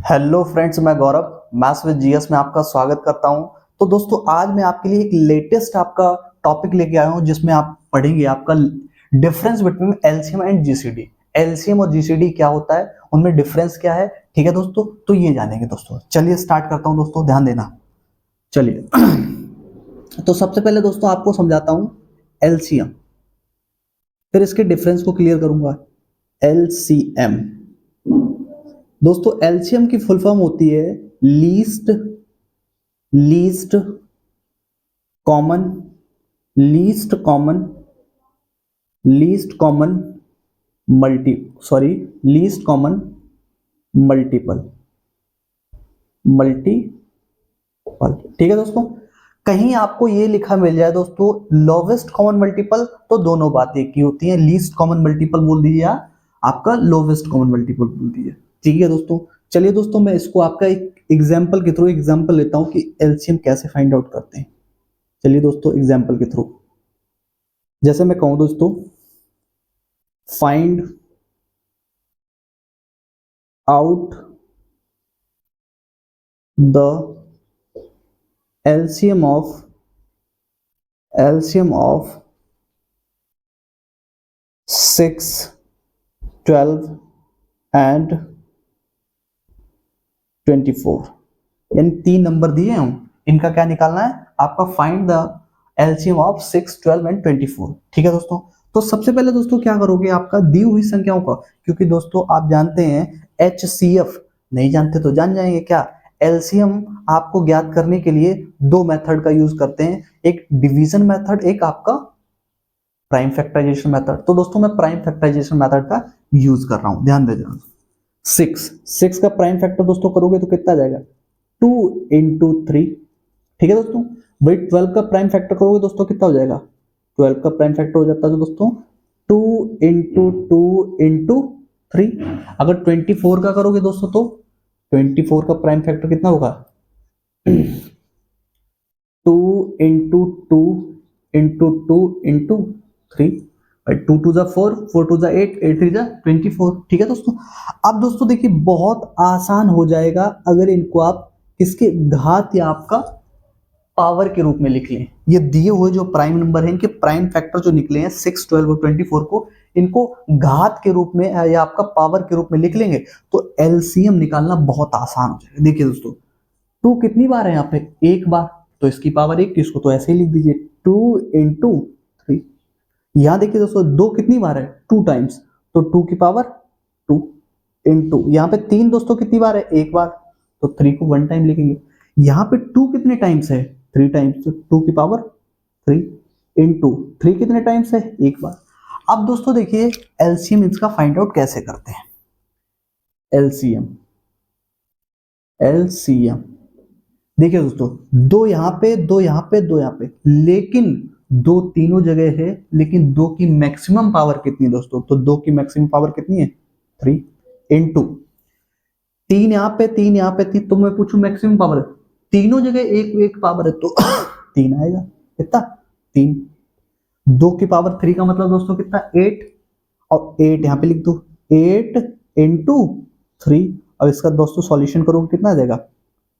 Hello friends, मैं गौरव maths with GS में आपका स्वागत करता हूं। तो दोस्तों, आज मैं आपके लिए एक लेटेस्ट आपका टॉपिक लेके आया हूं जिसमें आप पढ़ेंगे आपका difference between LCM and GCD. LCM और जीसीडी क्या होता है, उनमें डिफरेंस क्या है, ठीक है दोस्तों। तो ये जानेंगे दोस्तों। चलिए स्टार्ट करता हूं दोस्तों, ध्यान देना। चलिए तो सबसे पहले दोस्तों आपको समझाता हूं एलसीएम, फिर इसके डिफरेंस को क्लियर करूंगा। एलसीएम दोस्तों, एलसीएम की फुल फॉर्म होती है least least common least common least common multi sorry least common multiple multiple ठीक है दोस्तों। कहीं आपको ये लिखा मिल जाए दोस्तों लोवेस्ट कॉमन मल्टीपल, तो दोनों बातें एक ही होती हैं। लीस्ट कॉमन मल्टीपल बोल दीजिए या आपका लोवेस्ट कॉमन मल्टीपल बोल दीजिए, ठीक है दोस्तों। चलिए दोस्तों, मैं इसको आपका एक एग्जांपल के थ्रू एग्जांपल लेता हूं कि एलसीएम कैसे फाइंड आउट करते हैं। चलिए दोस्तों, एग्जांपल के थ्रू जैसे मैं कहूं दोस्तों, find out the LCM of 6, 12 and 24, यानी 3 नंबर दिए हैं, इनका क्या निकालना है आपका, find the LCM of 6, 12 and 24, ठीक है दोस्तों। तो सबसे पहले दोस्तों क्या करोगे, आपका दी हुई संख्याओं का, क्योंकि दोस्तों आप जानते हैं एचसीएफ, नहीं जानते तो जान जाएंगे क्या। एलसीएम आपको ज्ञात करने के लिए दो मेथड का यूज करते हैं, एक डिवीजन मेथड, एक आपका प्राइम फैक्टराइजेशन मेथड। तो दोस्तों मैं प्राइम फैक्टराइजेशन मेथड का यूज कर रहा हूं, ध्यान दे देना। 6 का प्राइम फैक्टर दोस्तों करोगे तो कितना आ जाएगा, 2 × 3, ठीक है दोस्तों। भाई 12 का प्राइम फैक्टर करोगे दोस्तों कितना हो जाएगा, 12 का प्राइम फैक्टर हो जाता है दोस्तों 2 × 2 × 3। अगर 24 का करोगे दोस्तों तो 24 का प्राइम फैक्टर कितना होगा, 2 × 2 × 2 × 3। 2 2 जा 4, 4 2 जा 8, 8 3 जा 24, ठीक है दोस्तों। अब दोस्तों देखिए, बहुत आसान हो जाएगा अगर इनको आप किसके घात या आपका पावर के रूप में लिख लें। ये दिए हुए जो प्राइम नंबर है, इनके प्राइम फैक्टर जो निकले हैं 6, 12 और 24 को, इनको घात के रूप में या आपका पावर के रूप में लिख लेंगे तो एलसीएम निकालना बहुत आसान हो जाएगा। देखिए दोस्तों, 2 कितनी बार है यहाँ पे, एक बार, तो इसकी पावर 1, इसको तो ऐसे ही लिख दीजिए 2 × 3। यहां देखिए दोस्तों, 2 कितनी बार है, 2 टाइम्स, तो 2 की पावर 2 × यहाँ पे 3 दोस्तों कितनी बार है, एक बार, तो 3 को 1 टाइम लिखेंगे। यहाँ पे 2 कितने टाइम्स है, 3 टाइम्स, तो 2 की पावर 3 × 3 कितने टाइम्स है, एक बार। अब दोस्तों देखिए एलसीएम इसका फाइंड आउट कैसे करते हैं। एलसीएम एलसीएम देखिए दोस्तों, दो यहाँ पे, दो यहाँ पे, दो यहाँ पे, लेकिन दो तीनों जगह है, लेकिन दो की मैक्सिमम पावर कितनी है दोस्तों, तो दो की मैक्सिमम पावर कितनी है, 3 × 3 यहाँ पे, 3 यहाँ पे, 3, तो मैं पूछूं मैक्सिमम पावर, तीनों जगह एक एक पावर है तो 3 आएगा, कितना, 3। 2 की पावर 3 का मतलब दोस्तों कितना, 8, और 8 यहाँ पे लिख दो, 8 × 3। अब इसका दोस्तों सॉल्यूशन करोगे कितना आ जाएगा,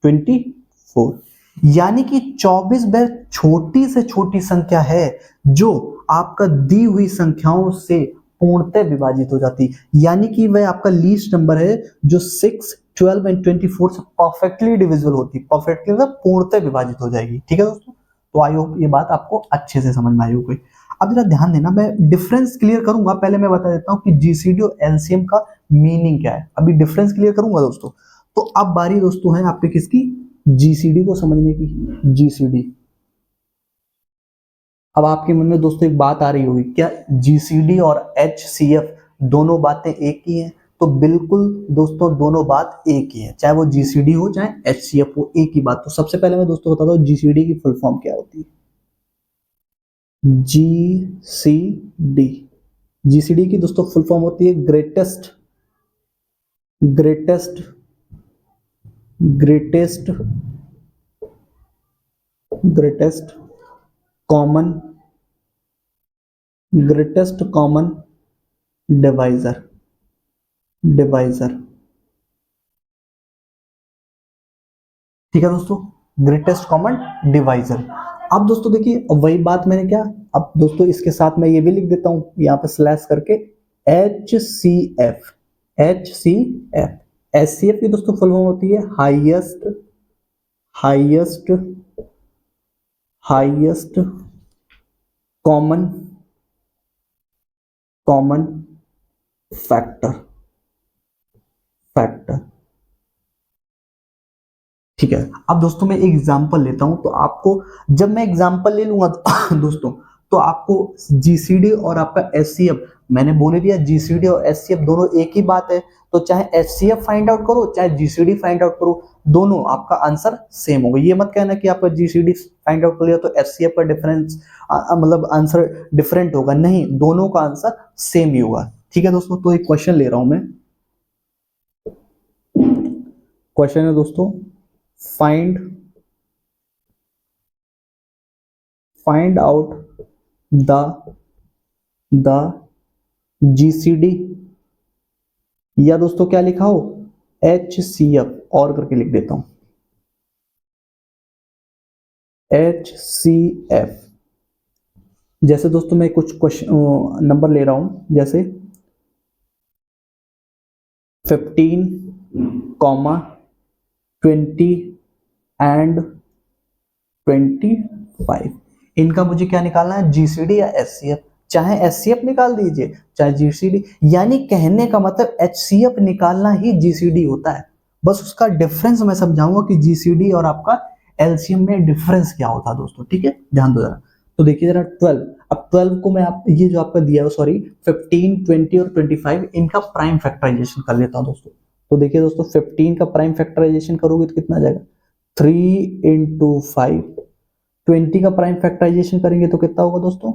24। यानी कि 24 वह छोटी से छोटी संख्या है जो आपका दी हुई संख्याओं से पूर्णतः विभाजित हो जाती, यानी कि वह आपका लीस्ट नंबर है जो 6, 12 एंड 24 से परफेक्टली डिविजिबल होती, परफेक्टली मतलब पूर्णतः विभाजित हो जाएगी, ठीक है दोस्तों। तो आई होप ये बात आपको अच्छे से समझ में आई होगी। अब जरा ध्यान देना, मैं डिफरेंस क्लियर करूंगा, पहले मैं बता देता हूं कि जीसीडी और एलसीएम का मीनिंग क्या है, अभी डिफरेंस क्लियर करूंगा दोस्तों। तो अब बारी दोस्तों है आपके किसकी, जीसीडी को समझने की। जीसीडी, अब आपके मन में दोस्तों एक बात आ रही होगी, क्या जीसीडी और एचसीएफ दोनों बातें एक ही हैं, तो बिल्कुल दोस्तों दोनों बात एक ही है, चाहे वो जीसीडी हो चाहे एचसीएफ हो, एक ही बात। तो सबसे पहले मैं दोस्तों बताता हूँ जीसीडी की फुल फॉर्म क्या होती है। जीसीडी जीसीडी की दोस्तों फुल फॉर्म होती है greatest greatest greatest greatest common greatest common divisor divisor ठीक है दोस्तों, ग्रेटेस्ट कॉमन डिवाइजर। अब दोस्तों देखिए वही बात मैंने क्या, अब दोस्तों इसके साथ मैं ये भी लिख देता हूं यहाँ पे स्लैश करके HCF। HCF, HCF की दोस्तों फुल फॉर्म होती है highest highest highest common common factor factor. ठीक है, अब दोस्तों मैं एग्जांपल लेता हूं, तो आपको जब मैं एग्जांपल ले लूंगा तो दोस्तों तो आपको जीसीडी और आपका एचसीएफ, मैंने बोले दिया जीसीडी और एचसीएफ दोनों एक ही बात है, तो चाहे एचसीएफ फाइंड आउट करो चाहे जीसीडी फाइंड आउट करो, दोनों आपका आंसर सेम होगा। ये मत कहना कि आपका जीसीडी फाइंड आउट कर लिया तो एचसीएफ का डिफरेंस मतलब आंसर डिफरेंट होगा, नहीं, दोनों का आंसर सेम ही होगा। ठीक है दोस्तों, तो एक क्वेश्चन ले रहा हूं मैं, क्वेश्चन है दोस्तों, find find out the GCD, या दोस्तों क्या लिखा हो HCF और करके लिख देता हूं HCF। जैसे दोस्तों मैं कुछ क्वेश्चन नंबर ले रहा हूं, जैसे 15, 20 एंड 25, इनका मुझे क्या निकालना है, जीसीडी या एचसीएफ। चाहे एचसीएफ निकाल दीजिए चाहे जीसीडी, यानी कहने का मतलब एचसीएफ निकालना ही जीसीडी होता है, बस उसका डिफरेंस मैं समझाऊंगा कि जीसीडी और आपका एलसीएम में डिफरेंस क्या होता है दोस्तों। ठीक है, ध्यान दो जरा, तो देखिए जरा 12, अब 12 को मैं आप ये जो आपका दिया है सॉरी 15, 20 और 25 इनका प्राइम फैक्टराइजेशन कर लेता हूं दोस्तों। तो देखिए दोस्तों 15 का प्राइम फैक्टराइजेशन करोगे तो कितना आ जाएगा 3 into 5, 20 का प्राइम फैक्टराइजेशन करेंगे तो कितना होगा दोस्तों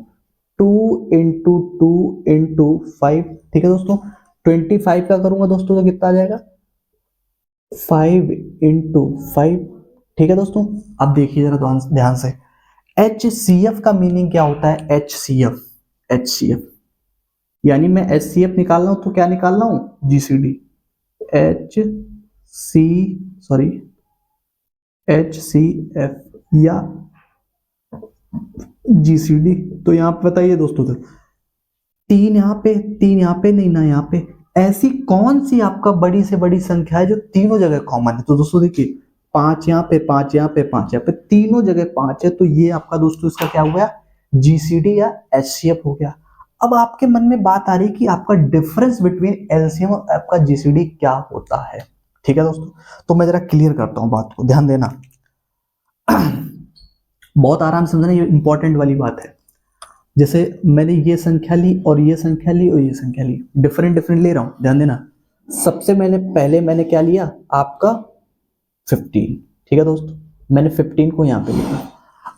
2 into 2 into 5। ठीक है दोस्तों, 25 का करूंगा दोस्तों तो कितना आ जाएगा 5 into 5। ठीक है दोस्तों, अब देखिए जरा ध्यान से, HCF का मीनिंग क्या होता है, HCF यानी मैं HCF निकाल रहा हूं तो क्या निकाल रहा हूं जीसीडी, HCF या जीसीडी। तो यहां पे बताइए दोस्तों, तो तीन यहाँ पे नहीं ना यहाँ पे, ऐसी कौन सी आपका बड़ी से बड़ी संख्या है जो तीनों जगह कॉमन है। तो दोस्तों देखिए 5 यहाँ पे 5 यहाँ पे 5 यहाँ पे, तीनों जगह 5 है, तो ये आपका दोस्तों इसका क्या हो गया जीसीडी या एचसीएफ हो गया। अब आपके मन में बात आ रही कि आपका डिफरेंस बिटवीन एलसीएम और आपका जीसीडी क्या होता है। ठीक है दोस्तों, तो मैं जरा क्लियर करता हूं बात को, ध्यान देना बहुत आराम से समझना, ये इंपॉर्टेंट वाली बात है। जैसे मैंने ये संख्या ली और ये संख्या ली और ये संख्या ली, डिफरेंट डिफरेंट ले रहा हूं, ध्यान देना। सबसे पहले मैंने क्या लिया आपका 15, ठीक है दोस्तों, मैंने 15 को यहां पे लिखा।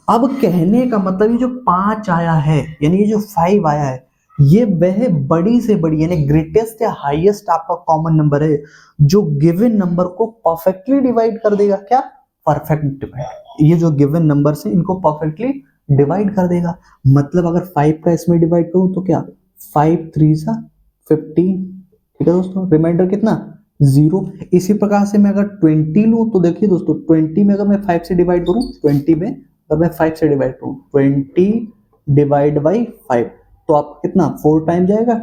अब कहने का मतलब ये जो 5 आया है यानी ये जो 5 आया है, ये वह बड़ी से बड़ी यानी ग्रेटेस्ट या हाईएस्ट आपका कॉमन नंबर है जो गिवन नंबर को परफेक्टली डिवाइड कर देगा। क्या, परफेक्ट डिवाइड, ये जो गिवन नंबर से इनको परफेक्टली डिवाइड कर देगा। मतलब अगर 5 का इसमें डिवाइड करूं तो क्या 5 3 सा 15, ठीक है दोस्तों, रिमाइंडर कितना 0। इसी प्रकार से मैं अगर 20 लूं तो देखिए दोस्तों 20 में अगर मैं 5 से डिवाइड करूं, 20 में अगर मैं 5 से डिवाइड करूं 20 डिवाइड बाई 5 तो आप कितना 4 टाइम जाएगा,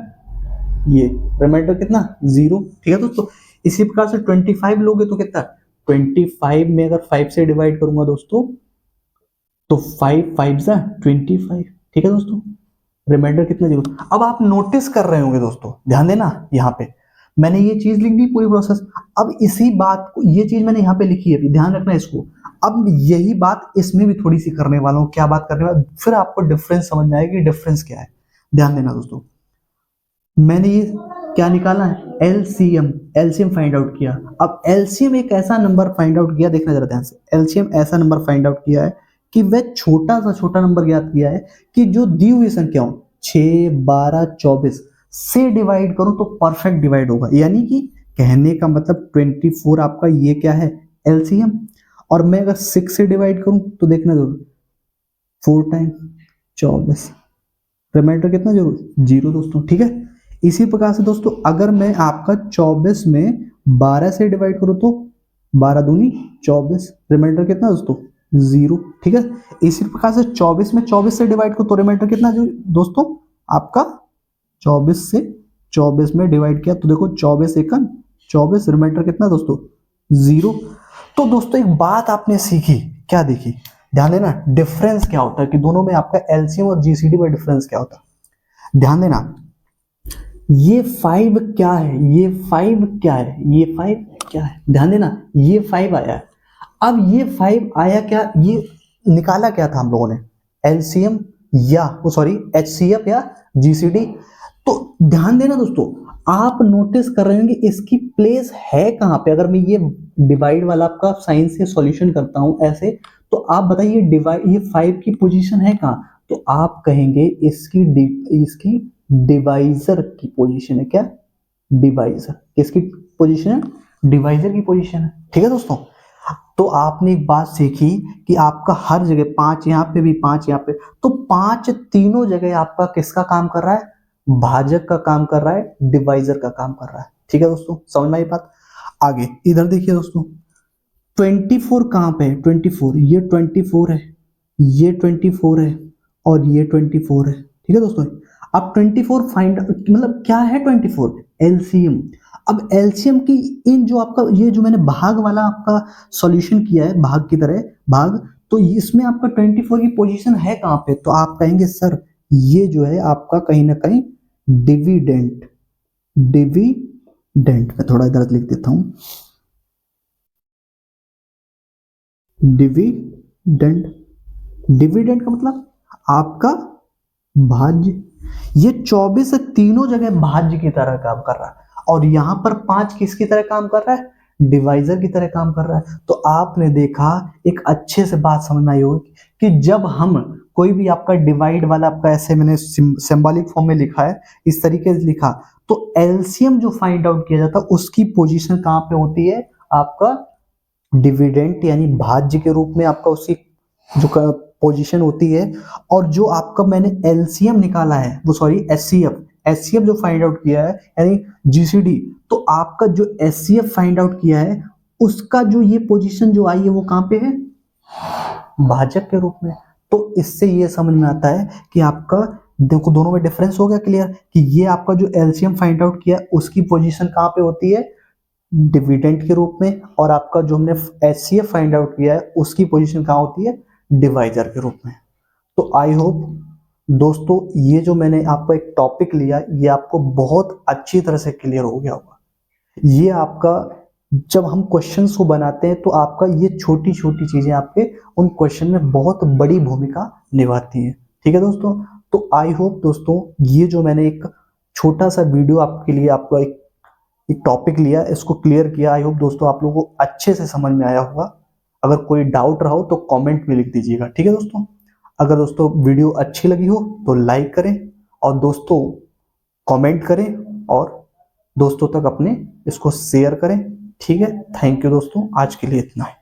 ये रिमाइंडर कितना 0। ठीक है दोस्तों, इसी प्रकार से 25 लोगे तो कितना 25 में अगर 5 से डिवाइड करूंगा दोस्तों तो 5 5 जा 25। ठीक है दोस्तों, रिमाइंडर कितना 0। अब आप नोटिस कर रहे होंगे दोस्तों, ध्यान देना, यहाँ पे मैंने ये चीज लिख दी पूरी प्रोसेस। अब इसी बात को, ये चीज मैंने यहाँ पे लिखी है, ध्यान रखना इसको। अब यही बात इसमें भी थोड़ी सी करने वाला हूँ। क्या बात करने वाला, फिर आपको डिफरेंस समझ में आएगा कि डिफरेंस क्या है। ध्यान देना दोस्तों, मैंने ये क्या निकाला है एलसीएम फाइंड आउट किया। अब एलसीएम एक ऐसा नंबर फाइंड आउट किया, देखना जरा ध्यान से, एलसीएम ऐसा नंबर फाइंड आउट किया है कि वह छोटा सा छोटा नंबर ज्ञात किया है कि जो दी हुई संख्याओं 6 12 24 से डिवाइड करो तो परफेक्ट डिवाइड होगा। यानी कि कहने का मतलब 24 आपका ये क्या है एलसीएम, और मैं अगर 6 से डिवाइड करूं तो देखना जरूर 4 टाइम 24, रिमाइंडर कितना जरूर 0 दोस्तों। ठीक है, इसी प्रकार से दोस्तों अगर मैं आपका 24 में 12 से डिवाइड करूं तो 12 दूनी 24, रिमाइंडर कितना दोस्तों 0। ठीक है, इसी प्रकार से 24 में 24 से डिवाइड को तो रिमाइंडर कितना जो दोस्तों आपका 24 से 24 में डिवाइड किया तो देखो 24 एकन 24, रिमाइंडर कितना दोस्तों 0। तो दोस्तों एक बात आपने सीखी, क्या देखी, ध्यान देना डिफरेंस क्या होता है कि दोनों में आपका एलसीएम और जीसीडी में डिफरेंस क्या होता है। ध्यान देना ये 5 क्या है, ये 5 क्या है, ये 5 क्या है, ध्यान देना ये 5 आया है। अब ये 5 आया क्या, ये निकाला क्या था हम लोगों ने, एलसीएम या सॉरी एचसीएफ या जीसीडी। तो ध्यान देना दोस्तों, आप नोटिस कर रहे होंगे इसकी प्लेस है कहां पे। अगर मैं ये डिवाइड वाला आपका साइन से सॉल्यूशन करता हूं ऐसे, तो आप बताइए डिवाइड ये 5 की पोजीशन है कहां, तो आप कहेंगे इसकी डिवाइजर की पोजीशन है। क्या डिवाइजर, किसकी पोजीशन है, डिवाइजर की पोजीशन है। ठीक है दोस्तों, तो आपने एक बात सीखी कि आपका हर जगह 5 यहाँ पे भी 5 यहाँ पे, तो 5 तीनों जगह आपका किसका काम कर रहा है, भाजक का काम कर रहा है, डिवाइजर का काम कर रहा है। ठीक है दोस्तों, समझ में आई बात। आगे इधर देखिए दोस्तों 24 कहां पे है, 24 ये 24 है, ये 24 है और ये 24 है। ठीक है दोस्तों, अब 24 फाइंड मतलब क्या है 24 एलसीएम। अब एलसीएम की इन जो आपका ये जो मैंने भाग वाला आपका सॉल्यूशन किया है भाग की तरह भाग, तो इसमें आपका 24 की पोजीशन है कहां पे, तो आप कहेंगे सर ये जो है आपका कहीं ना कहीं डिविडेंट, डिविडेंट मैं थोड़ा इधर लिख देता हूं, डिविडेंट, डिविडेंट का मतलब आपका भाज्य। ये 24 से तीनों जगह भाज्य की तरह काम कर रहा है और यहां पर 5 किसकी तरह काम कर रहा है, डिवाइजर की तरह काम कर रहा है। तो आपने देखा एक अच्छे से बात समझ में आई होगी कि जब हम कोई भी आपका डिवाइड वाला आपका ऐसे मैंने सिंबॉलिक फॉर्म में लिखा है, इस तरीके से लिखा, तो एलसीएम जो फाइंड आउट किया जाता है उसकी पोजीशन कहां पे होती है, आपका डिविडेंट यानी भाज्य के रूप में आपका उसकी जो पोजीशन होती है। और जो आपका मैंने एलसीएम निकाला है वो सॉरी एचसीएफ जो फाइंड आउट किया है यानी जीसीडी, तो आपका जो एचसीएफ फाइंड आउट किया है उसका जो ये पोजीशन जो आई है वो कहां पे है, भाजक के रूप में। तो इससे ये समझ में आता है कि आपका देखो दोनों में डिफरेंस हो गया क्लियर, कि ये आपका जो एलसीएम फाइंड आउट किया उसकी पोजीशन कहां पे होती है, डिविडेंट के रूप में, और आपका जो हमने एचसीएफ फाइंड आउट किया है उसकी पोजीशन कहां होती है, डिवाइजर के रूप में। तो आई होप दोस्तों ये जो मैंने आपको एक टॉपिक लिया ये आपको बहुत अच्छी तरह से क्लियर हो गया होगा। ये आपका जब हम क्वेश्चंस को बनाते हैं तो आपका ये छोटी छोटी चीजें आपके उन क्वेश्चन में बहुत बड़ी भूमिका निभाती हैं। ठीक है दोस्तों, तो आई होप दोस्तों ये जो मैंने एक छोटा सा वीडियो आपके लिए आपका एक टॉपिक लिया इसको क्लियर किया, आई होप दोस्तों आप लोगों को अच्छे से समझ में आया होगा। अगर कोई डाउट रहा हो तो कमेंट में लिख दीजिएगा। ठीक है दोस्तों, अगर दोस्तों वीडियो अच्छी लगी हो तो लाइक करें और दोस्तों कमेंट करें और दोस्तों तक अपने इसको शेयर करें। ठीक है, थैंक यू दोस्तों, आज के लिए इतना है।